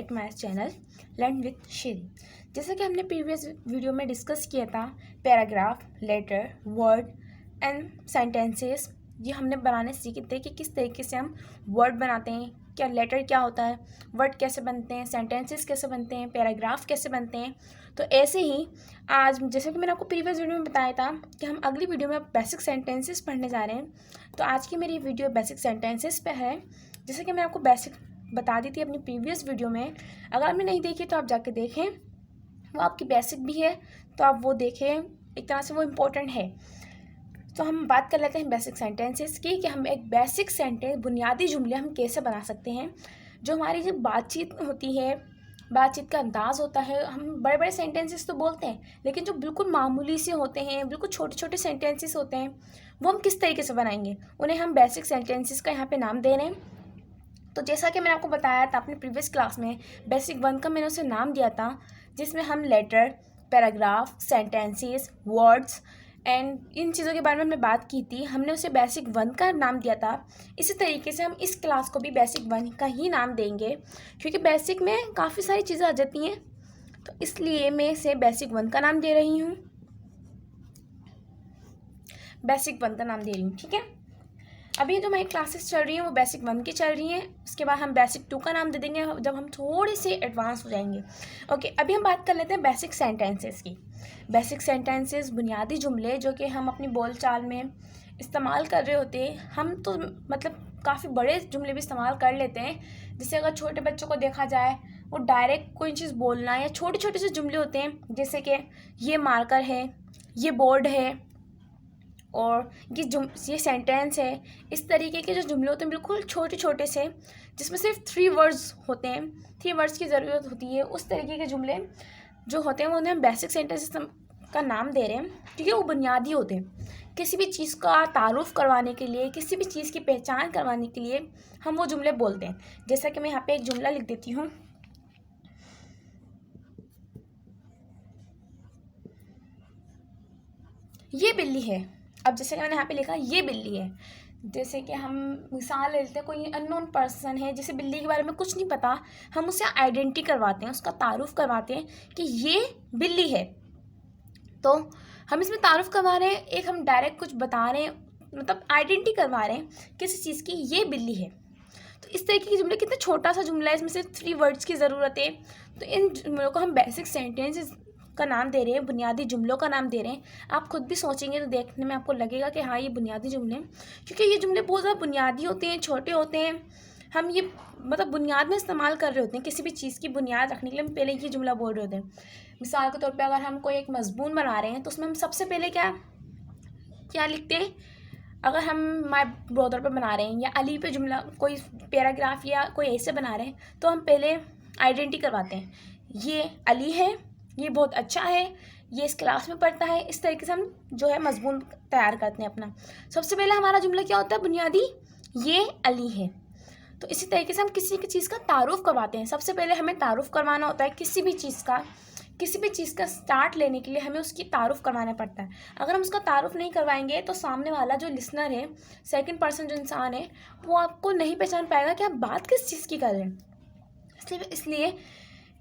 Back my channel learn with शेरी। जैसा कि हमने प्रीवियस वीडियो में डिस्कस किया था, paragraph, letter, word and sentences ये हमने बनाने सीखे थे कि किस तरीके से हम वर्ड बनाते हैं, क्या लेटर क्या होता है, वर्ड कैसे बनते हैं, सेंटेंसेस कैसे बनते हैं, पैराग्राफ कैसे बनते हैं। तो ऐसे ही आज जैसे कि मैंने आपको प्रीवियस वीडियो में बताया था कि हम अगली वीडियो में बेसिक सेंटेंसेस पढ़ने जा रहे हैं। तो आज की मेरी वीडियो बेसिक सेंटेंसेस पे है। जैसे कि मैं आपको बेसिक बता दी थी अपनी प्रीवियस वीडियो में, अगर आपने नहीं देखी तो आप जाके देखें, वो आपकी बेसिक भी है तो आप वो देखें, एक तरह से वो इम्पोर्टेंट है। तो हम बात कर लेते हैं बेसिक सेंटेंसेस की कि हम एक बेसिक सेंटेंस, बुनियादी जुमले हम कैसे बना सकते हैं। जो हमारी जो बातचीत होती है, बातचीत का अंदाज़ होता है, हम बड़े बड़े सेंटेंसेस तो बोलते हैं, लेकिन जो बिल्कुल मामूली से होते हैं, बिल्कुल छोटे छोटे सेंटेंसेस होते हैं, वो हम किस तरीके से बनाएंगे, उन्हें हम बेसिक सेंटेंसेस का यहाँ पे नाम दे रहे हैं। तो जैसा कि मैंने आपको बताया था अपने प्रीवियस क्लास में, बेसिक 1 का मैंने उसे नाम दिया था, जिसमें हम letter, paragraph, sentences, words and इन चीज़ों के बारे में हमने बात की थी। हमने उसे बेसिक 1 का नाम दिया था। इसी तरीके से हम इस क्लास को भी बेसिक 1 का ही नाम देंगे, क्योंकि बेसिक में काफ़ी सारी चीज़ें आ जाती हैं, तो इसलिए मैं इसे बेसिक 1 का नाम दे रही हूँ, बेसिक 1 का नाम दे रही हूँ। ठीक है, अभी जो हमारी क्लासेस चल रही हैं वो बेसिक 1 की चल रही हैं। उसके बाद हम बेसिक 2 का नाम दे देंगे जब हम थोड़े से एडवांस हो जाएंगे। ओके, अभी हम बात कर लेते हैं बेसिक सेंटेंसेस की। बेसिक सेंटेंसेस बुनियादी जुमले जो कि हम अपनी बोलचाल में इस्तेमाल कर रहे होते हैं। हम तो मतलब काफ़ी बड़े जुमले भी इस्तेमाल कर लेते हैं, जैसे अगर छोटे बच्चों को देखा जाए वो डायरेक्ट कोई चीज़ बोलना, या छोटे छोटे से जुमले होते हैं जैसे कि ये मार्कर है, ये बोर्ड है और ये सेंटेंस है। इस तरीके के जो जुमले होते हैं बिल्कुल छोटे छोटे से, जिसमें सिर्फ 3 वर्ड्स होते हैं, 3 वर्ड्स की ज़रूरत होती है, उस तरीके के जुमले जो होते हैं वो उन्हें हम बेसिक सेंटेंसेस का नाम दे रहे हैं, क्योंकि वो बुनियादी होते हैं। किसी भी चीज़ का तारुफ करवाने के लिए, किसी भी चीज़ की पहचान करवाने के लिए हम वो जुमले बोलते हैं। जैसा कि मैं यहाँ पे एक जुमला लिख देती हूँ, ये बिल्ली है। अब जैसे कि मैंने यहाँ पे लिखा ये बिल्ली है, जैसे कि हम मिसाल ले लेते हैं, कोई अननोन पर्सन है जिसे बिल्ली के बारे में कुछ नहीं पता, हम उसे आइडेंटिटी करवाते हैं, उसका तारुफ करवाते हैं कि ये बिल्ली है। तो हम इसमें तारुफ करवा रहे हैं, एक हम डायरेक्ट कुछ बता रहे हैं, मतलब आइडेंटिटी करवा रहे हैं किसी चीज़ की, ये बिल्ली है। तो इस तरीके की जुमले, कितना छोटा सा जुमला है, इसमें सिर्फ 3 वर्ड्स की ज़रूरत है। तो इन जुमलों को हम बेसिक सेंटेंसेस का नाम दे रहे हैं, बुनियादी जुमलों का नाम दे रहे हैं। आप खुद भी सोचेंगे तो देखने में आपको लगेगा कि हाँ ये बुनियादी जुमले हैं, क्योंकि ये जुमले बहुत ज़्यादा बुनियादी होते हैं, छोटे होते हैं। हम ये मतलब बुनियाद में इस्तेमाल कर रहे होते हैं, किसी भी चीज़ की बुनियाद रखने के लिए हम पहले ये जुमला बोल रहे होते हैं। मिसाल के तौर पर अगर हम कोई एक मजमून बना रहे हैं तो उसमें हम सबसे पहले क्या क्या लिखते हैं। अगर हम माय ब्रदर पे बना रहे हैं या अली पे जुमला, कोई पैराग्राफ या कोई ऐसे बना रहे हैं, तो हम पहले आइडेंटिटी करवाते हैं, ये अली है, ये बहुत अच्छा है, ये इस क्लास में पढ़ता है। इस तरीके से हम जो है मजमून तैयार करते हैं अपना। सबसे पहले हमारा जुमला क्या होता है, बुनियादी, ये अली है। तो इसी तरीके से हम किसी की चीज़ का तारुफ करवाते हैं। सबसे पहले हमें तारुफ करवाना होता है किसी भी चीज़ का, किसी भी चीज़ का स्टार्ट लेने के लिए हमें उसकी तारुफ करवाना पड़ता है। अगर हम उसका तारुफ नहीं करवाएंगे तो सामने वाला जो लिसनर है, सेकंड पर्सन जो इंसान है, वो आपको नहीं पहचान पाएगा कि आप बात किस चीज़ की कर रहे हैं। इसलिए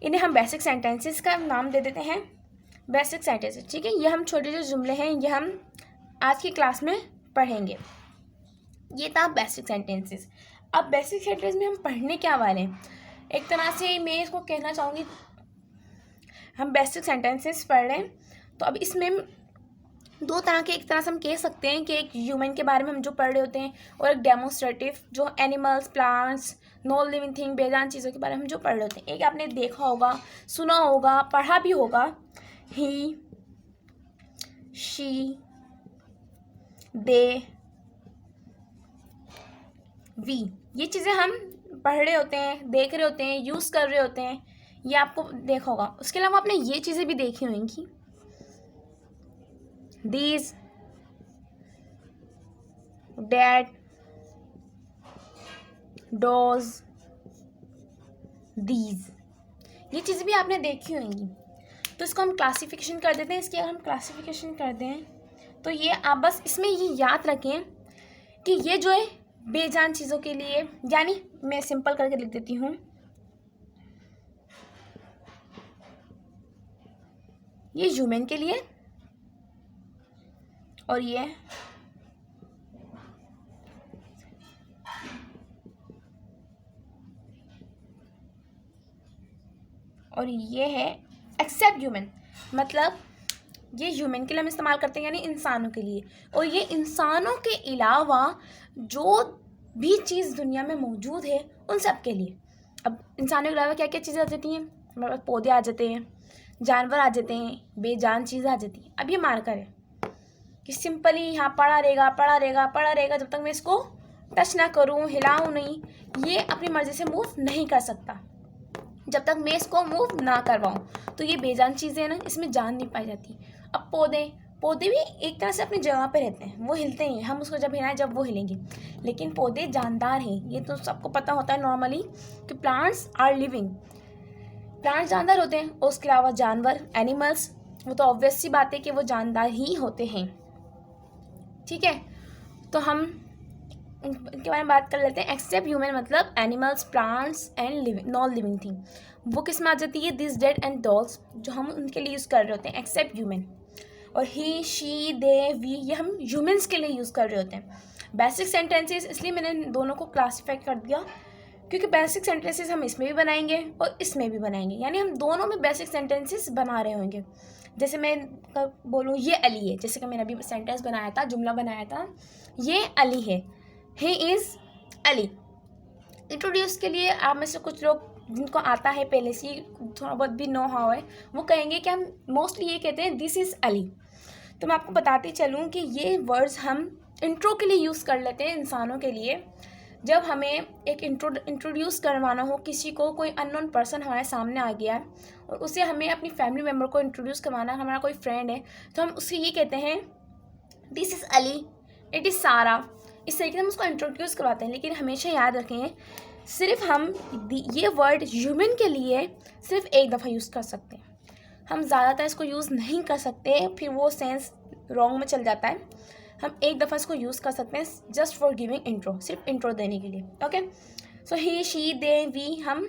इन्हें हम बेसिक सेंटेंसेस का नाम दे देते हैं, बेसिक सेंटेंसेस। ठीक है, ये हम छोटे जो जुमले हैं ये हम आज की क्लास में पढ़ेंगे। ये था बेसिक सेंटेंसेस। अब बेसिक सेंटेंस में हम पढ़ने क्या वाले हैं, एक तरह से मैं इसको कहना चाहूँगी, हम बेसिक सेंटेंसेस पढ़ रहे हैं। तो अब इसमें 2 तरह के, एक तरह से हम कह सकते हैं कि एक ह्यूमन के बारे में हम जो पढ़ रहे होते हैं, और एक डेमोन्स्ट्रेटिव जो animals, plants, non living thing, बेजान चीज़ों के बारे में हम जो पढ़ रहे होते हैं। एक आपने देखा होगा, सुना होगा, पढ़ा भी होगा, ही, शी, दे, वी। ये चीज़ें हम पढ़ रहे होते हैं, देख रहे होते हैं, यूज़ कर रहे होते हैं, ये आपको देखा होगा। उसके अलावा आपने ये चीज़ें भी देखी होंगी, these, that, those, these, ये चीज़ें भी आपने देखी होंगी। तो इसको हम क्लासिफिकेशन कर देते हैं। इसकी अगर हम क्लासिफिकेशन कर दें तो ये आप बस इसमें ये याद रखें कि ये जो है बेजान चीज़ों के लिए, यानी मैं सिंपल करके लिख देती हूँ, ये ह्यूमन के लिए, और ये है एक्सेप्ट ह्यूमन, मतलब ये ह्यूमन के लिए हम इस्तेमाल करते हैं यानी इंसानों के लिए, और ये इंसानों के अलावा जो भी चीज़ दुनिया में मौजूद है उन सब के लिए। अब इंसानों के अलावा क्या क्या चीज़ें आ जाती हैं, हमारे पास पौधे आ जाते हैं, जानवर आ जाते हैं, बेजान चीज़ें आ जाती हैं। अब ये मार्कर है कि सिंपली यहाँ पड़ा रहेगा जब तक मैं इसको टच ना करूँ, हिलाऊँ नहीं, ये अपनी मर्ज़ी से मूव नहीं कर सकता जब तक मैं इसको मूव ना करवाऊँ। तो ये बेजान चीज़ें हैं ना, इसमें जान नहीं पाई जाती। अब पौधे भी एक तरह से अपनी जगह पे रहते हैं, वो हिलते नहीं, हम उसको जब हिलाएं जब वो हिलेंगे, लेकिन पौधे जानदार हैं, ये तो सबको पता होता है नॉर्मली कि प्लांट्स आर लिविंग, प्लांट्स जानदार होते हैं। और उसके अलावा जानवर, एनिमल्स, वो तो ऑब्वियस सी बात है कि वो जानदार ही होते हैं, ठीक है। तो हम इनके बारे में बात कर लेते हैं। एक्सेप्ट ह्यूमन मतलब animals, plants and non living thing, वो किस में आ जाती है, दिस, डेट एंड डॉल्स, जो हम उनके लिए यूज़ कर रहे होते हैं एक्सेप्ट ह्यूमन। और ही, शी, दे, वी, ये हम ह्यूमंस के लिए यूज़ कर रहे होते हैं। बेसिक सेंटेंसेस, इसलिए मैंने दोनों को क्लासीफाई कर दिया क्योंकि बेसिक सेंटेंसेस हम इसमें भी बनाएंगे और इसमें भी बनाएंगे, यानी हम दोनों में बेसिक सेंटेंसेस बना रहे होंगे। जैसे मैं बोलूँ ये अली है, जैसे कि मैंने अभी सेंटेंस बनाया था, जुमला बनाया था, ये अली है, ही इज़ अली। इंट्रोड्यूस के लिए आप में से कुछ लोग जिनको आता है पहले से थोड़ा बहुत भी नो हाउ है, वो कहेंगे कि हम मोस्टली ये कहते हैं दिस इज़ अली। तो मैं आपको बताती चलूँ कि ये वर्ड्स हम इंट्रो के लिए यूज़ कर लेते हैं इंसानों के लिए। जब हमें एक इंट्रोड्यूस करवाना हो किसी को, कोई अननोन पर्सन हमारे सामने आ गया और उसे हमें अपनी फैमिली मेम्बर को इंट्रोड्यूस करवाना, हमारा कोई फ्रेंड है, तो हम उससे ये कहते हैं this is Ali, it is सारा। इस तरीके से हम उसको इंट्रोड्यूस करवाते हैं। लेकिन हमेशा याद रखें, सिर्फ हम ये वर्ड ह्यूमन के लिए सिर्फ एक दफ़ा यूज़ कर सकते हैं, हम ज़्यादातर इसको यूज़ नहीं कर सकते, फिर वो सेंस रॉन्ग में चल जाता है। हम एक दफ़ा इसको यूज़ कर सकते हैं जस्ट फॉर गिविंग इंट्रो, सिर्फ इंट्रो देने के लिए। Okay, so he, she, they, we, हम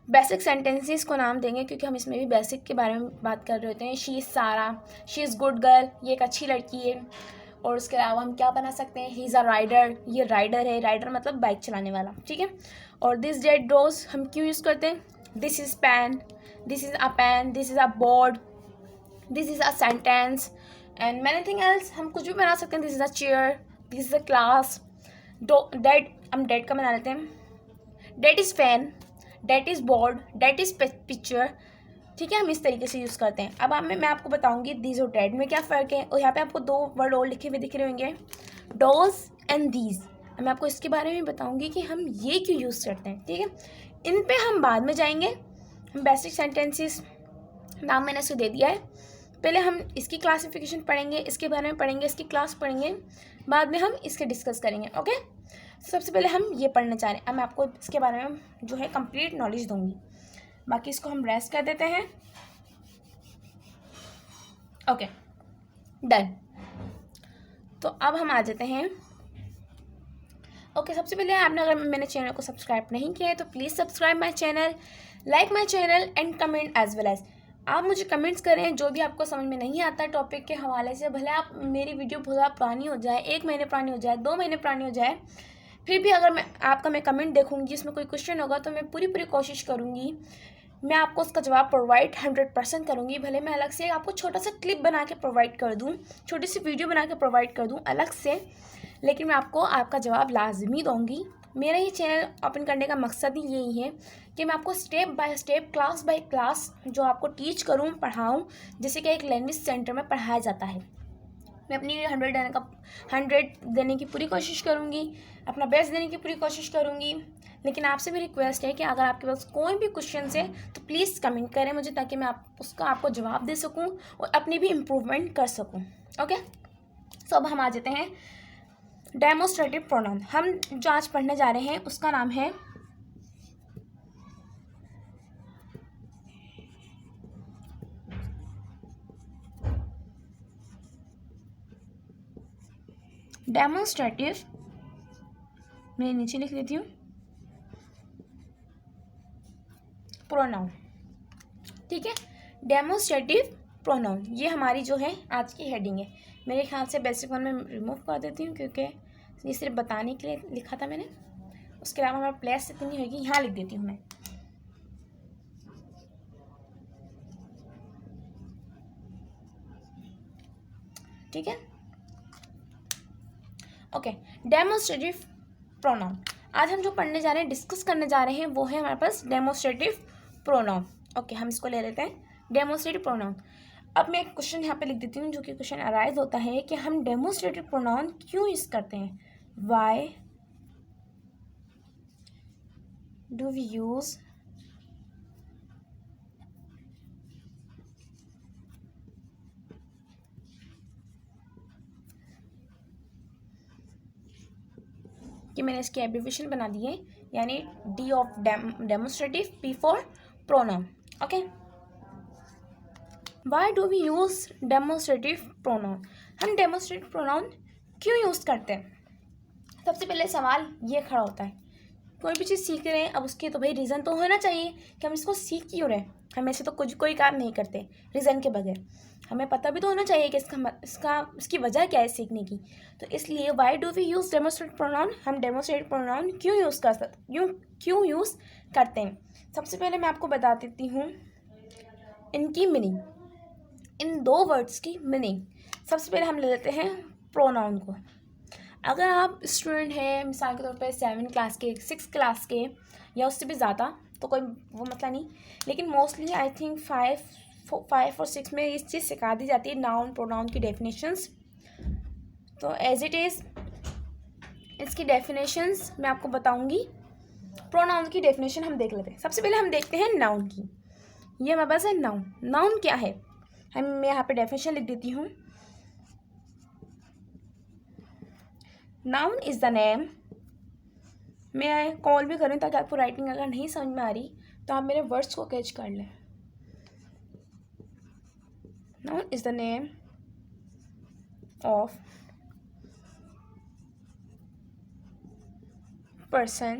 बेसिक सेंटेंसेस को नाम देंगे क्योंकि हम इसमें भी बेसिक के बारे में बात कर रहे होते हैं। शी इज़ सारा, शी इज़ गुड गर्ल, ये एक अच्छी लड़की है। और उसके अलावा हम क्या बना सकते हैं, ही इज़ अ राइडर, ये राइडर है, राइडर मतलब बाइक चलाने वाला, ठीक है। और दिस, डेट, डोज हम क्यों यूज़ करते हैं, this is pen, this is a pen, this is a board, this is a sentence and many thing else. हम कुछ भी बना सकते हैं, this is a chair, this is a class. That, हम डेट का बना लेते हैं, that is fan, that is board, that is picture, ठीक है। हम इस तरीके से यूज़ करते हैं। अब मैं आपको बताऊंगी दीज और डेट में क्या फ़र्क है। और यहाँ पे आपको दो वर्ड और लिखे हुए दिख रहे होंगे, डोज एंड दीज। मैं आपको इसके बारे में बताऊंगी कि हम ये क्यों यूज़ करते हैं, ठीक है। इन पे हम बाद में जाएंगे। हम बेसिक सेंटेंसेस नाम मैंने इसको दे दिया है, पहले हम इसकी क्लासिफिकेशन पढ़ेंगे, इसके बारे में पढ़ेंगे, इसकी क्लास पढ़ेंगे, बाद में हम इसके डिस्कस करेंगे। ओके, सबसे पहले हम ये पढ़ना चाह रहे हैं। अब मैं आपको इसके बारे में जो है कंप्लीट नॉलेज दूंगी, बाकी इसको हम रेस्ट कर देते हैं। Okay, done. तो अब हम आ जाते हैं। ओके, सबसे पहले आपने अगर मैंने चैनल को सब्सक्राइब नहीं किया है तो please subscribe my channel, like my channel and comment as well as. आप मुझे कमेंट्स करें जो भी आपको समझ में नहीं आता टॉपिक के हवाले से, भले आप मेरी वीडियो बहुत ज़्यादा पुरानी हो जाए, 1 महीने पुरानी हो जाए, 2 महीने पुरानी हो जाए, फिर भी अगर मैं कमेंट देखूंगी जिसमें कोई क्वेश्चन होगा तो मैं पूरी कोशिश करूंगी, मैं आपको उसका जवाब प्रोवाइड 100% करूंगी। भले मैं अलग से आपको छोटा सा क्लिप बना के प्रोवाइड कर दूं, छोटी सी वीडियो बना के प्रोवाइड कर दूं अलग से, लेकिन मैं आपको आपका जवाब लाजमी दूंगी। मेरा ये चैनल ओपन करने का मकसद ही यही है कि मैं आपको step by step, class by class जो आपको टीच करूँ, पढ़ाऊँ, जैसे कि एक लैंग्वेज सेंटर में पढ़ाया जाता है। मैं अपनी 100 देने की पूरी कोशिश करूँगी, अपना बेस्ट देने की पूरी कोशिश करूँगी। लेकिन आपसे भी रिक्वेस्ट है कि अगर आपके पास कोई भी क्वेश्चन है तो प्लीज़ कमेंट करें मुझे, ताकि मैं आपको जवाब दे सकूँ और अपनी भी इम्प्रूवमेंट कर सकूँ। ओके, सो अब हम आ जाते हैं डेमोस्ट्रेटिव प्रोनाउन। हम जो आज पढ़ने जा रहे हैं उसका नाम है डेमोस्ट्रेटिव, मैं नीचे लिख देती हूँ, प्रोनाउन, ठीक है। डेमोस्ट्रेटिव प्रोनाउन, ये हमारी जो है आज की हेडिंग है। मेरे ख्याल से बेसिक वन में रिमूव कर देती हूँ क्योंकि ये सिर्फ बताने के लिए लिखा था मैंने। उसके अलावा हमारा प्लेस इतनी होगी, यहाँ लिख देती हूँ मैं। ठीक है, ओके। डेमोस्ट्रेटिव प्रोनाउन, आज हम जो पढ़ने जा रहे हैं, डिस्कस करने जा रहे हैं, वो है हमारे पास डेमोस्ट्रेटिव प्रोनाउन। ओके, हम इसको ले लेते हैं, डेमोस्ट्रेटिव प्रोनाउन। अब मैं एक क्वेश्चन यहाँ पे लिख देती हूँ, जो कि क्वेश्चन अराइज होता है कि हम डेमोस्ट्रेटिव प्रोनाउन क्यों यूज़ करते हैं। वाई डू वी यूज़ कि मैंने इसकी एब्रीविएशन बना दी है, यानी D of demonstrative, P for pronoun. Okay, why do we use demonstrative pronoun, हम डेमोस्ट्रेटिव प्रोनाउन क्यों यूज़ करते हैं। सबसे पहले सवाल ये खड़ा होता है, कोई भी चीज़ सीख रहे हैं, अब उसके तो भाई रीज़न तो होना चाहिए कि हम इसको सीख क्यों रहे हैं। हम ऐसे तो कोई काम नहीं करते रीज़न के बगैर, हमें पता भी तो होना चाहिए कि इसकी वजह क्या है सीखने की। तो इसलिए why do we use demonstrative pronoun, हम डेमोस्ट्रेटिव प्रोनाउन क्यों यूज़ करते हैं। सबसे पहले मैं आपको बता देती हूँ इनकी मीनिंग, इन दो वर्ड्स की मीनिंग। सबसे पहले हम ले लेते हैं प्रोनाउन को। अगर आप स्टूडेंट हैं, मिसाल के तौर पे 7 क्लास के, 6 क्लास के या उससे भी ज़्यादा, तो कोई वो मसला नहीं, लेकिन मोस्टली आई थिंक 5 और 6 में इस चीज़ सिखा दी जाती है, नाउन प्रोनाउन की डेफिनेशंस। तो एज इट इज़ इसकी डेफिनेशंस मैं आपको बताऊंगी। प्रोनाउन की डेफिनेशन हम देख लेते हैं। सबसे पहले हम देखते हैं नाउन की। ये हमारे पास है नाउन। नाउन क्या है, मैं यहाँ पे डेफिनेशन लिख देती हूँ। नाउन इज़ द नेम, मैं कॉल भी करूँ ताकि आपको राइटिंग अगर नहीं समझ में आ रही तो आप मेरे वर्ड्स को कैच कर लें। Noun is the name of person,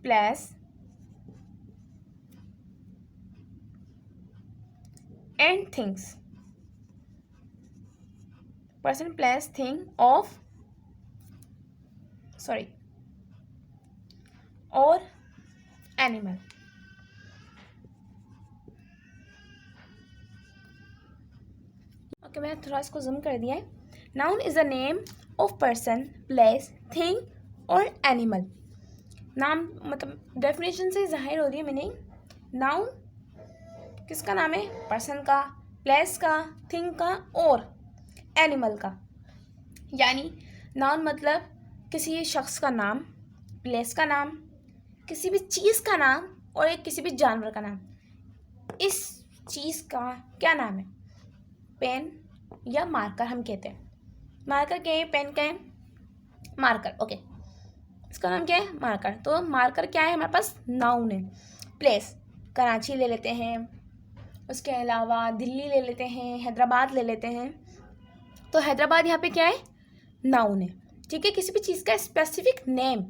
place and things, person, place, thing of or animal। Okay, मैंने थोड़ा इसको जूम कर दिया है। Noun is the name of person, place, thing और एनिमल। नाम मतलब डेफिनेशन से जाहिर हो रही है मीनिंग। नाउन किसका नाम है, पर्सन का, प्लेस का, थिंग का और एनिमल का। यानी नाउन मतलब किसी शख्स का नाम, प्लेस का नाम, किसी भी चीज़ का नाम और एक किसी भी जानवर का नाम। इस चीज़ का क्या नाम है, पेन या मार्कर हम कहते हैं। मार्कर क्या है, पेन क्या है, मार्कर। ओके, इसका नाम क्या है, मार्कर। तो मार्कर क्या है, हमारे पास नाउन है। प्लेस कराची ले लेते हैं, उसके अलावा दिल्ली ले लेते हैं, हैदराबाद ले लेते हैं। तो हैदराबाद यहाँ पे क्या है, नाउन है। ठीक है, किसी भी चीज़ का specific name,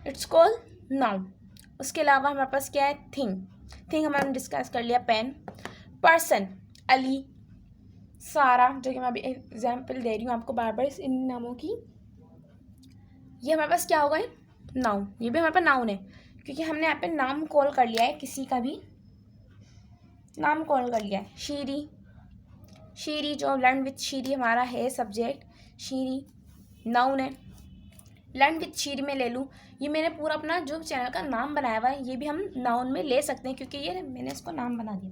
it's called noun. उसके अलावा हमारे पास क्या है, थिंग हमने डिस्कस कर लिया, पेन। पर्सन, अली, सारा, जो कि मैं अभी एग्जाम्पल दे रही हूँ आपको बार बार इन नामों की। ये हमारे पास क्या होगा, नाउन। ये भी हमारे पास नाउन है क्योंकि हमने यहाँ पे नाम कॉल कर लिया है, किसी का भी नाम कॉल कर लिया है। शीरी जो लर्न विथ शीरी हमारा है सब्जेक्ट, शीरी नाउन है। लर्न विथ शीरी में ले लूँ, ये मैंने पूरा अपना जो चैनल का नाम बनाया हुआ है, ये भी हम नाउन में ले सकते हैं क्योंकि ये मैंने इसको नाम बना दिया।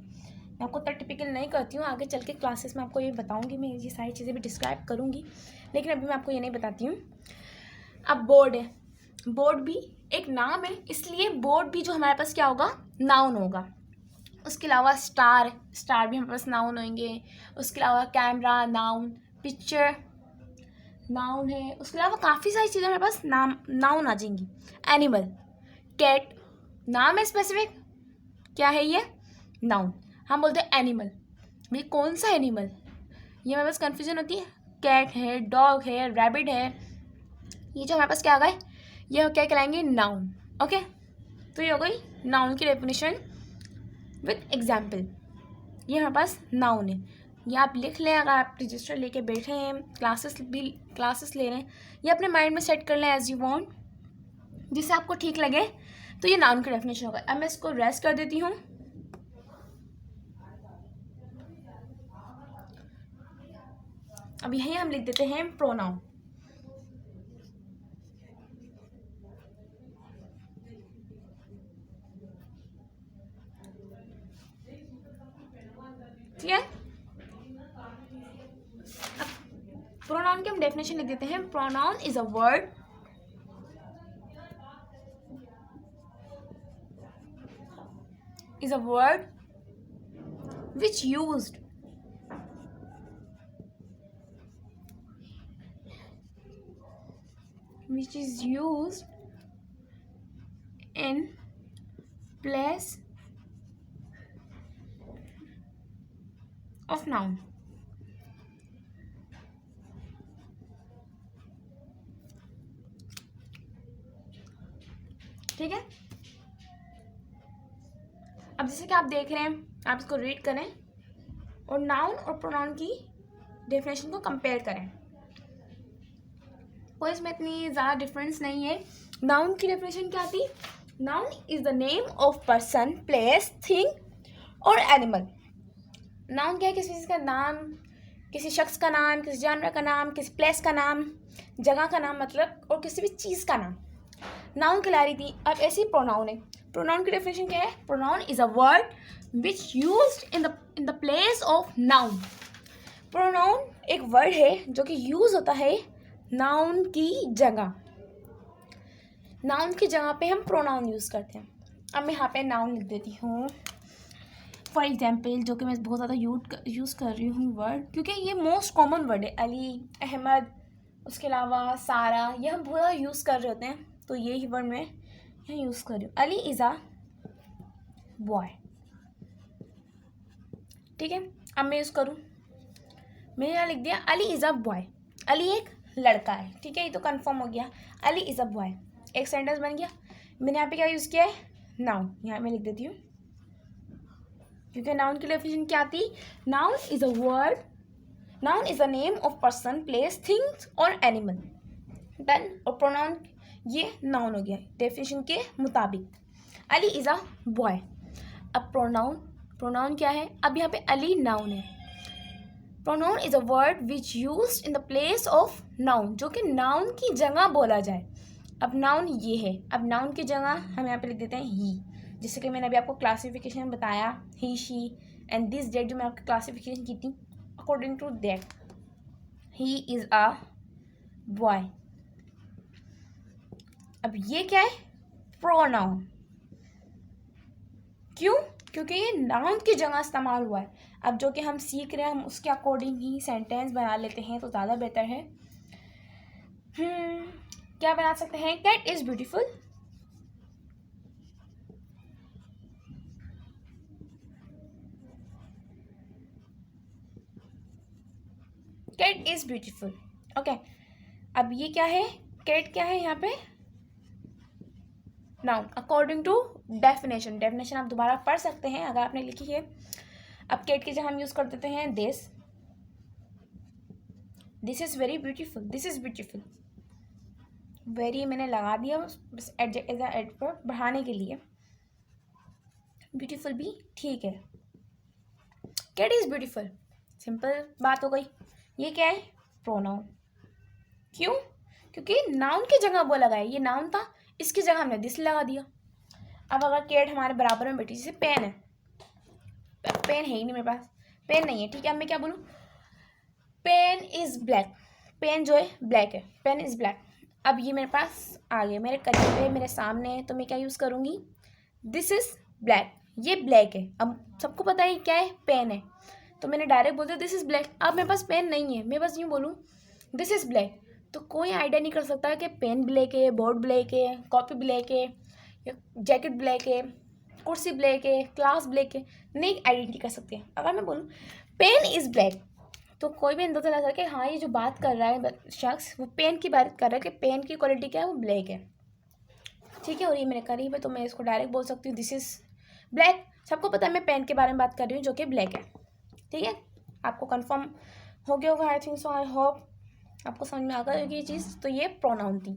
मैं आपको इतना टिपिकल नहीं करती हूँ, आगे चल के क्लासेस में आपको ये बताऊँगी, मैं ये सारी चीज़ें भी डिस्क्राइब करूँगी, लेकिन अभी मैं आपको ये नहीं बताती हूँ। अब बोर्ड है, बोर्ड भी एक नाम है, इसलिए बोर्ड भी जो हमारे पास क्या होगा, नाउन होगा। उसके अलावा स्टार भी हमारे पास नाउन होंगे। उसके अलावा कैमरा नाउन, पिक्चर नाउन है। उसके अलावा काफ़ी सारी चीज़ें हमारे पास नाउन आ जाएंगी। एनिमल, कैट नाम है स्पेसिफिक, क्या है ये, नाउन। हम बोलते हैं एनिमल, भाई कौन सा एनिमल, ये हमारे पास कन्फ्यूजन होती है। कैट है, डॉग है, रैबिट है, ये जो हमारे पास क्या आ गए, ये क्या कहलाएंगे, नाउन। ओके, तो ये हो गई नाउन की डेफिनेशन। With example. ये हमारे पास नाउन है, ये आप लिख लें। अगर आप रजिस्टर लेके बैठे हैं, क्लासेस ले रहे हैं, ये अपने माइंड में सेट कर लें एज यू वांट, जिससे आपको ठीक लगे। तो ये नाउन का डेफिनेशन होगा। अब मैं इसको रेस्ट कर देती हूँ। अब यहीं हम लिख देते हैं प्रोनाउन। ठीक है, प्रोनाउन की हम डेफिनेशन लिख देते हैं। Pronoun is a word which is used in place of noun। ठीक है, अब जैसे कि आप देख रहे हैं, आप इसको रीड करें और नाउन और प्रोनाउन की डेफिनेशन को कंपेयर करें। कोई इसमें इतनी ज़्यादा डिफरेंस नहीं है। नाउन की डेफिनेशन क्या थी? Noun is the name of person, place, thing और एनिमल। नाउन क्या है? किसी चीज़ का नाम, किसी शख्स का नाम, किसी जानवर का नाम, किसी प्लेस का नाम, जगह का नाम मतलब, और किसी भी चीज़ का नाम नाउन कहला रही थी। अब ऐसी प्रोनाउन है। प्रोनाउन की डेफिनेशन क्या है? Pronoun is a word which used in the place of noun. Pronoun एक वर्ड है जो कि यूज होता है नाउन की जगह। नाउन की जगह पे हम प्रोनाउन यूज़ करते हैं। अब मैं यहाँ पे नाउन लिख देती हूँ फॉर एग्जाम्पल, जो कि मैं बहुत ज़्यादा यूज़ कर रही हूँ वर्ड, क्योंकि ये मोस्ट कॉमन वर्ड है। अली, अहमद, उसके अलावा सारा, ये हम बहुत ज़्यादा यूज़ कर रहे होते हैं, तो यही वर्ड मैं यहाँ यूज़ कर रही हूँ। Ali is a boy. ठीक है, अब मैं यूज़ करूँ, मैंने यहाँ लिख दिया Ali is a boy. Ali एक लड़का है। ठीक है, ये तो कंफर्म हो गया। अली इज़ अ बॉय, एक सेंटेंस बन गया। मैंने यहाँ पे क्या यूज़ किया है? नाउन। यहाँ मैं लिख देती हूँ, क्योंकि नाउन की डेफिनेशन क्या थी? Noun is a word, noun is the name of person, place, things और एनिमल। डन। और प्रोनाउन ये नाउन हो गया डेफिनेशन के मुताबिक। Ali is a boy. अब प्रोनाउन क्या है? अब यहाँ पे अली नाउन है। Pronoun is a word which used in the place of noun, जो कि नाउन की जगह बोला जाए। अब नाउन ये है। अब नाउन की जगह हम यहाँ पे लिख देते हैं ही, जैसे कि मैंने अभी आपको क्लासिफिकेशन बताया, he, she and this, that, जो मैं आपकी क्लासिफिकेशन की थी। According to that he is a boy. अब ये क्या है? प्रोनाउन। क्यों? क्योंकि ये नाउन की जगह इस्तेमाल हुआ है। अब जो कि हम सीख रहे हैं, हम उसके अकॉर्डिंग ही सेंटेंस बना लेते हैं, तो ज़्यादा बेहतर है। क्या बना सकते हैं? Cat is beautiful. Cat is beautiful. Okay, अब ये क्या है? कैट क्या है यहाँ पे? नाउन। अकॉर्डिंग टू डेफिनेशन आप दोबारा पढ़ सकते हैं अगर आपने लिखी है। अब कैट की जगह हम यूज़ कर देते हैं this is very beautiful. This is beautiful. Very मैंने लगा दिया बस एड पर बढ़ाने के लिए। ब्यूटीफुल भी ठीक है। कैट इज़ ब्यूटीफुल, सिंपल बात हो गई। ये क्या है? प्रोनाउन। क्यों? क्योंकि नाउन की जगह बोला गया है। ये नाउन था, इसकी जगह हमने दिस लगा दिया। अब अगर कैट हमारे बराबर में बैठी, जैसे पेन है, पेन है ही नहीं मेरे पास, पेन नहीं है। ठीक है, अब मैं क्या बोलूँ? Pen is black. पेन जो है ब्लैक है, पेन इज़ ब्लैक। अब ये मेरे पास आ गया, मेरे करीब है, मेरे सामने है, तो मैं क्या यूज़ करूँगी? This is black. ये ब्लैक है। अब सबको पता है क्या है? पेन है। तो मैंने डायरेक्ट बोल दिया दिस इज़ ब्लैक। अब मेरे पास पेन नहीं है, मैं बस यूँ बोलूँ दिस इज़ ब्लैक, तो कोई आइडिया नहीं कर सकता कि पेन ब्लैक है, बोर्ड ब्लैक है, कॉपी ब्लैक है, या जैकेट ब्लैक है, कुर्सी ब्लैक है, क्लास ब्लैक है। नहीं आइडेंटिटी कर सकते हैं। अगर मैं बोलूँ पेन इज़ ब्लैक, तो कोई भी अंदाजा लगा कि हाँ, ये जो बात कर रहा है शख्स, वो पेन की बात कर रहा है कि पेन की क्वालिटी क्या है? वो ब्लैक है। ठीक है, और ये मेरे करीब है, तो मैं इसको डायरेक्ट बोल सकती हूँ दिस इज़ ब्लैक, सबको पता है मैं पेन के बारे में बात कर रही हूँ जो कि ब्लैक है, ठीक है। आपको कंफर्म हो गया होगा, I think so, I hope आपको समझ में आ गई होगी ये चीज़। तो ये प्रोनाउन थी।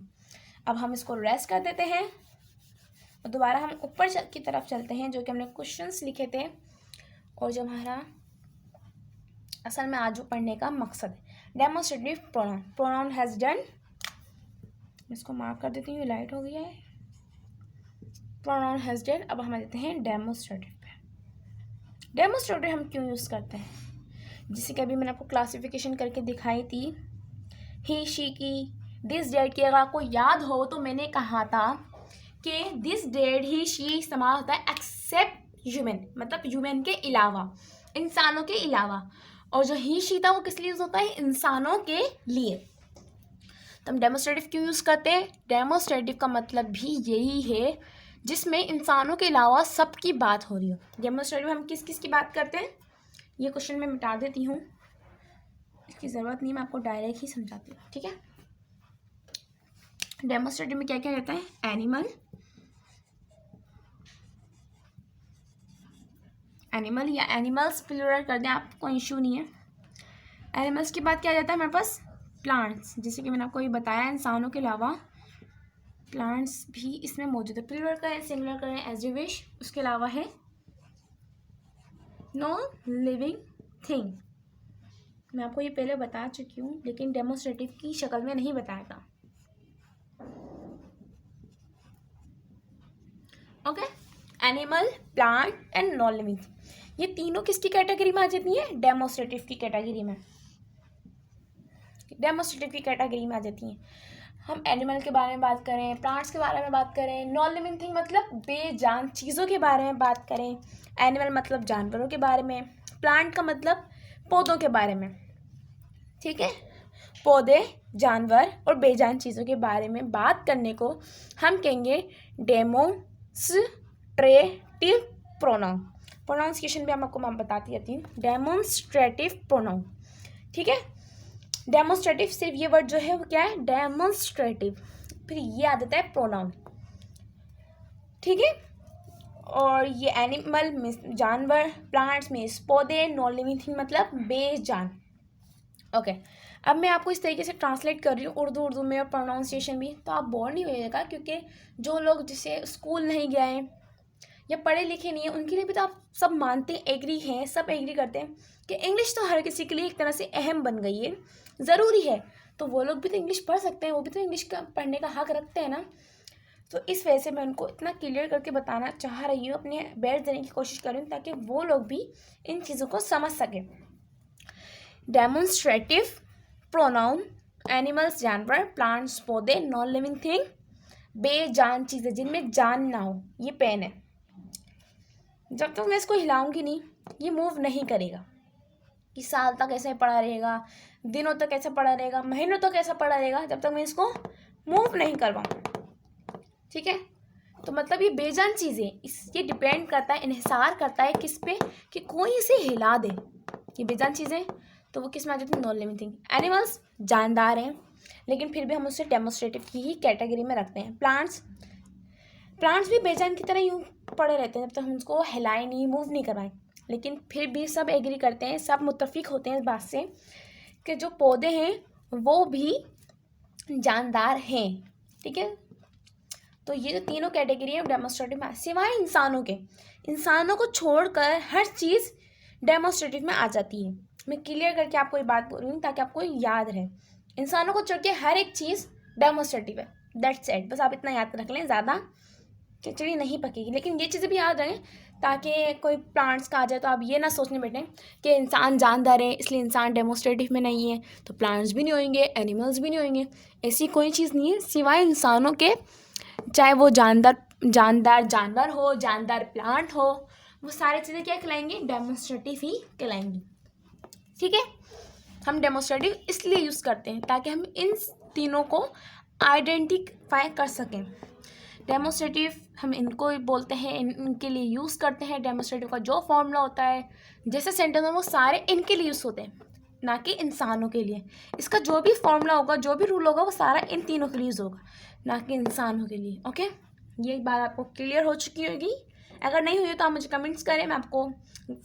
अब हम इसको रेस्ट कर देते हैं और दोबारा हम ऊपर की तरफ चलते हैं जो कि हमने क्वेश्चंस लिखे थे और जो हमारा असल में आज पढ़ने का मकसद है। Demonstrative pronoun, pronoun has done, इसको मार्क कर देती हूँ, लाइट हो गया है। Pronoun has done. अब हम देते हैं डेमोस्ट्रेटिव पे। डेमोस्ट्रेटिव हम क्यों यूज़ करते हैं, जिससे कि अभी मैंने आपको क्लासिफिकेशन करके दिखाई थी ही शी की, दिस डेट की। अगर आपको याद हो तो मैंने कहा था कि दिस डेट ही शी इस्तेमाल होता है एक्सेप्ट ह्यूमन, मतलब ह्यूमन के अलावा, इंसानों के अलावा। और जो ही शी था वो किस लिए यूज़ होता है, इंसानों के लिए। तो हम डेमोस्ट्रेटिव क्यों यूज़ करते हैं, डेमोस्ट्रेटिव का मतलब भी यही है जिसमें इंसानों के अलावा सबकी बात हो रही हो। डेमोस्ट्रेटिव हम किस किस की बात करते हैं, ये क्वेश्चन मैं मिटा देती हूँ, इसकी ज़रूरत नहीं, मैं आपको डायरेक्ट ही समझाती हूँ, ठीक है। डेमोस्ट्रेटिव में क्या क्या रहता है, एनिमल या एनिमल्स प्लूरल कर दें आप, कोई इशू नहीं है। एनिमल्स के बाद क्या जाता है हमारे पास, प्लांट्स, जैसे कि मैंने आपको ये बताया इंसानों के अलावा प्लांट्स भी इसमें मौजूद है। प्लूरल करें सिंगुलर करें एज यू विश। उसके अलावा है नॉन लिविंग थिंग, मैं आपको ये पहले बता चुकी हूँ लेकिन डेमोस्ट्रेटिव की शक्ल में नहीं बताया था, okay. Animal, plant and non living, ये तीनों किसकी कैटेगरी में आ जाती हैं, डेमोस्ट्रेटिव की कैटेगरी में, डेमोस्ट्रेटिव की कैटेगरी में आ जाती हैं। हम एनिमल के बारे में बात करें, प्लांट्स के बारे में बात करें, नॉन लिविंग थिंग मतलब बेजान चीज़ों के बारे में बात करें, एनिमल मतलब जानवरों के बारे में, प्लांट का मतलब पौधों के बारे में, ठीक है। पौधे, जानवर और बेजान चीज़ों के बारे में बात करने को हम कहेंगे डेमोन्स्ट्रेटिव प्रोनाउन। प्रोनाउंसिएशन भी हम आपको मैं बताती रहती हूँ, डेमोन्स्ट्रेटिव प्रोनाउन, ठीक है। डेमोन्स्ट्रेटिव सिर्फ ये वर्ड जो है वो क्या है, डेमोन्स्ट्रेटिव, फिर ये आ जाता है प्रोनाउन, ठीक है। और ये एनिमल में जानवर, प्लांट्स में पौधे, नॉन लिविंग थिंग मतलब बेजान, ओके। अब मैं आपको इस तरीके से ट्रांसलेट कर रही हूँ उर्दू में और प्रोनाउंसिएशन भी, तो आप बोर नहीं होइएगा, क्योंकि जो लोग जैसे स्कूल नहीं गए हैं या पढ़े लिखे नहीं हैं उनके लिए भी तो आप सब मानते हैं, एग्री हैं, सब एग्री करते हैं कि इंग्लिश तो हर किसी के लिए एक तरह से अहम बन गई है, ज़रूरी है। तो वो लोग भी तो इंग्लिश पढ़ सकते हैं, वो भी तो इंग्लिश का पढ़ने का हक रखते हैं ना। तो इस वजह से मैं उनको इतना क्लियर करके बताना चाह रही हूँ, अपने बेस्ट देने की कोशिश कर रही हूँ ताकि वो लोग भी इन चीज़ों को समझ सकें। डेमोन्स्ट्रेटिव प्रोनाउन, एनिमल्स जानवर, प्लांट्स पौधे, नॉन लिविंग थिंग बेजान चीज़ें जिनमें जान ना हो। ये पेन है, जब तक मैं इसको हिलाऊंगी नहीं ये मूव नहीं करेगा, कि साल तक ऐसे पड़ा रहेगा, दिनों तक ऐसा पड़ा रहेगा, महीनों तक ऐसा पड़ा रहेगा, जब तक मैं इसको मूव नहीं करवाऊँ, ठीक है। तो मतलब ये बेजान चीज़ें, ये डिपेंड करता है, इन्हिसार करता है किस पे, कि कोई इसे हिला दे। ये बेजान चीज़ें तो वो किस में आ जाती है, नॉन लिविंग थिंग। एनिमल्स जानदार हैं लेकिन फिर भी हम उसे डेमोस्ट्रेटिव की ही कैटेगरी में रखते हैं। प्लांट्स भी बेजान की तरह यूँ पड़े रहते हैं जब तक हम उसको हिलाएं नहीं, मूव नहीं करवाएं, लेकिन फिर भी सब एग्री करते हैं, सब मुत्तफिक होते हैं इस बात से कि जो पौधे हैं वो भी जानदार हैं, ठीक है। तो ये जो तीनों कैटेगरी है डेमोस्ट्रेटिव में, सिवाय इंसानों को छोड़कर हर चीज़ डेमोस्ट्रेटिव में आ जाती है। मैं क्लियर करके आपको ये बात बोल रही हूँ ताकि आपको याद रहे, इंसानों को छोड़ के हर एक चीज़ डेमोस्ट्रेटिव है, दैट्स इट। बस आप इतना याद रख लें, ज़्यादा खिचड़ी नहीं पकेगी, लेकिन ये चीज़ें भी याद रखें ताकि कोई प्लांट्स का आ जाए तो आप ये ना सोचने बैठें कि इंसान जानदार है इसलिए इंसान डेमोस्ट्रेटिव में नहीं है तो प्लांट्स भी नहीं होंगे, एनिमल्स भी नहीं होंगे। ऐसी कोई चीज़ नहीं है सिवाय इंसानों के, चाहे वो जानदार जानवर हो, जानदार प्लांट हो, वो सारी चीज़ें क्या कहलाएंगी, डेमोस्ट्रेटिव ही कहलाएंगी, ठीक है। हम डेमोस्ट्रेटिव इसलिए यूज़ करते हैं ताकि हम इन तीनों को आइडेंटिफाई कर सकें। डेमोस्ट्रेटिव हम इनको बोलते हैं, इनके लिए यूज़ करते हैं। डेमोस्ट्रेटिव का जो फॉर्मूला होता है, जैसे सेंटेंस में, वो सारे इनके लिए यूज़ होते हैं, ना कि इंसानों के लिए। इसका जो भी फॉर्मूला होगा, जो भी रूल होगा, वो सारा इन तीनों के लिए यूज़ होगा, ना कि इंसानों के लिए, ओके। ये बात आपको क्लियर हो चुकी होगी, अगर नहीं हुई है तो आप मुझे कमेंट्स करें, मैं आपको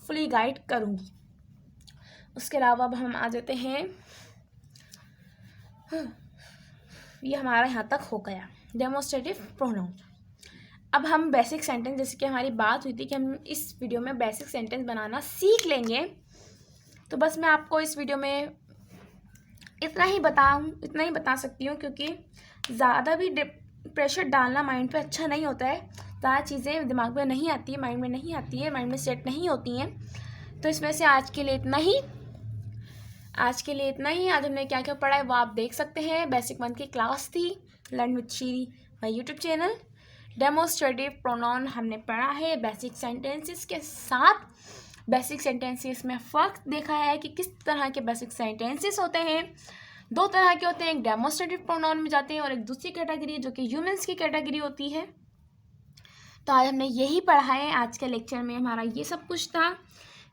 फुली गाइड करूँगी। उसके अलावा अब हम आ जाते हैं, ये हमारा यहाँ तक हो गया डेमोस्ट्रेटिव प्रोनाउन। अब हम बेसिक सेंटेंस, जैसे कि हमारी बात हुई थी कि हम इस वीडियो में बेसिक सेंटेंस बनाना सीख लेंगे, तो बस मैं आपको इस वीडियो में इतना ही बता सकती हूँ, क्योंकि ज़्यादा भी प्रेशर डालना माइंड पे अच्छा नहीं होता है। ज़्यादा चीज़ें दिमाग में नहीं आती है, माइंड में नहीं आती है, माइंड में सेट नहीं होती हैं। तो इसमें से आज के लिए इतना ही। आज हमने क्या क्या पढ़ा है वो आप देख सकते हैं। बेसिक 1 की क्लास थी, learn with Shiri my YouTube channel. Demonstrative pronoun हमने पढ़ा है बेसिक सेंटेंसेस के साथ। बेसिक सेंटेंसेस में फ़र्क देखा है कि किस तरह के बेसिक सेंटेंसेस होते हैं। 2 तरह के होते हैं, एक डेमोस्ट्रेटिव प्रोनाउन में जाते हैं और एक दूसरी कैटेगरी है जो कि ह्यूमंस की कैटेगरी होती है। तो आज हमने यही पढ़ा है। आज के लेक्चर में हमारा ये सब कुछ था।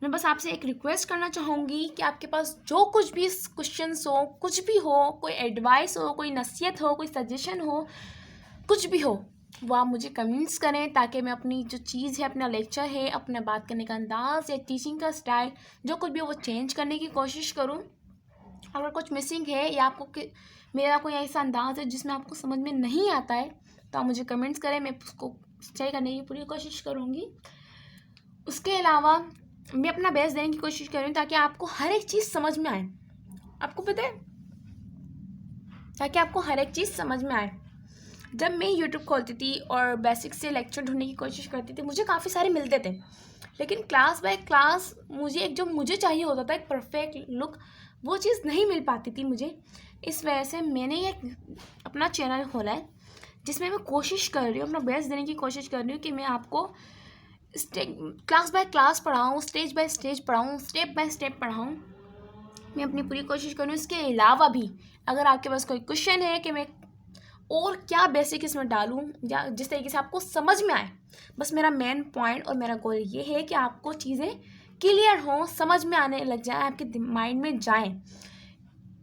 मैं बस आपसे एक रिक्वेस्ट करना चाहूँगी कि आपके पास जो कुछ भी क्वेश्चंस हो, कुछ भी हो, कोई एडवाइस हो, कोई नसीहत हो, कोई सजेशन हो, कुछ भी हो, वो आप मुझे कमेंट्स करें, ताकि मैं अपनी जो चीज़ है, अपना लेक्चर है, अपना बात करने का अंदाज़ या टीचिंग का स्टाइल जो कुछ भी हो वो चेंज करने की कोशिश करूँ। अगर कुछ मिसिंग है या आपको मेरा कोई ऐसा अंदाज़ है जिसमें आपको समझ में नहीं आता है, तो आप मुझे कमेंट्स करें, मैं उसको सही करने की पूरी कोशिश करूँगी। उसके अलावा मैं अपना बेस्ट देने की कोशिश करूँ ताकि आपको हर एक चीज़ समझ में आए। आपको पता है, ताकि आपको हर एक चीज़ समझ में आए। जब मैं यूट्यूब खोलती थी और बेसिक से लेक्चर ढूंढने की कोशिश करती थी, मुझे काफ़ी सारे मिलते थे, लेकिन क्लास बाय क्लास मुझे चाहिए होता था एक परफेक्ट लुक, वो चीज़ नहीं मिल पाती थी मुझे। इस वजह से मैंने एक अपना चैनल खोला है जिसमें मैं कोशिश कर रही हूँ, अपना बेस्ट देने की कोशिश कर रही हूँ कि मैं आपको क्लास बाय क्लास पढ़ाऊँ, स्टेज बाय स्टेज पढ़ाऊँ, स्टेप बाय स्टेप पढ़ाऊँ। मैं अपनी पूरी कोशिश करूँ। इसके अलावा भी अगर आपके पास कोई क्वेश्चन है कि मैं और क्या बेसिक इसमें डालूँ या जिस तरीके से आपको समझ में आए, बस मेरा मेन पॉइंट और मेरा गोल ये है कि आपको चीज़ें क्लियर हों, समझ में आने लग जाए, आपके माइंड में जाएं।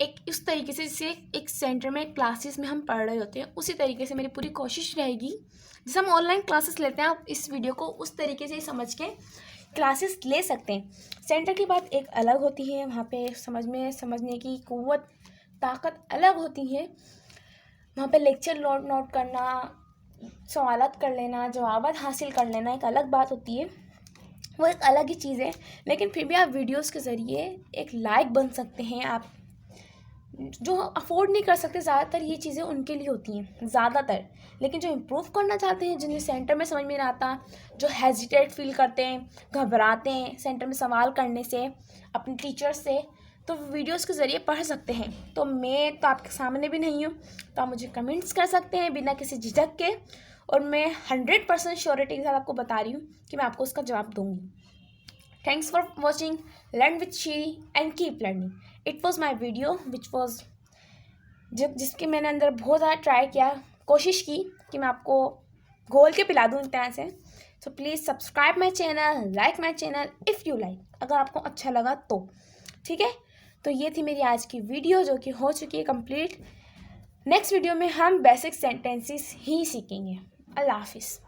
एक इस तरीके से, जैसे एक सेंटर में क्लासेस में हम पढ़ रहे होते हैं, उसी तरीके से मेरी पूरी कोशिश रहेगी। जैसे हम ऑनलाइन क्लासेस लेते हैं, आप इस वीडियो को उस तरीके से समझ के क्लासेस ले सकते हैं। सेंटर की बात एक अलग होती है, वहाँ पे समझने की क़ुव्वत, ताकत अलग होती है। वहाँ पे लेक्चर नोट करना, सवालात कर लेना, जवाबात हासिल कर लेना एक अलग बात होती है, वो एक अलग ही चीज़ है। लेकिन फिर भी आप वीडियोस के ज़रिए एक लायक बन सकते हैं। आप जो अफोर्ड नहीं कर सकते, ज़्यादातर ये चीज़ें उनके लिए होती हैं, ज़्यादातर। लेकिन जो इम्प्रूव करना चाहते हैं, जिन्हें सेंटर में समझ में नहीं आता, जो हेजिटेट फील करते हैं, घबराते हैं सेंटर में सवाल करने से अपने टीचर से, तो वीडियोस के ज़रिए पढ़ सकते हैं। तो मैं तो आपके सामने भी नहीं हूँ, तो आप मुझे कमेंट्स कर सकते हैं बिना किसी झिझक के, और मैं 100% श्योरिटी के साथ आपको बता रही हूँ कि मैं आपको उसका जवाब दूँगी। Thanks for watching learn with Shiri and keep learning. It was my video which was जिसके मैंने अंदर बहुत ज़्यादा ट्राई किया, कोशिश की कि मैं आपको घोल के पिला दूँ एक तरह से। So please subscribe my channel, like my channel if you like, अगर आपको अच्छा लगा तो। ठीक है, तो ये थी मेरी आज की वीडियो जो कि हो चुकी है कंप्लीट। नेक्स्ट वीडियो में हम बेसिक सेंटेंसेस ही सीखेंगे। अल्लाह हाफिज़।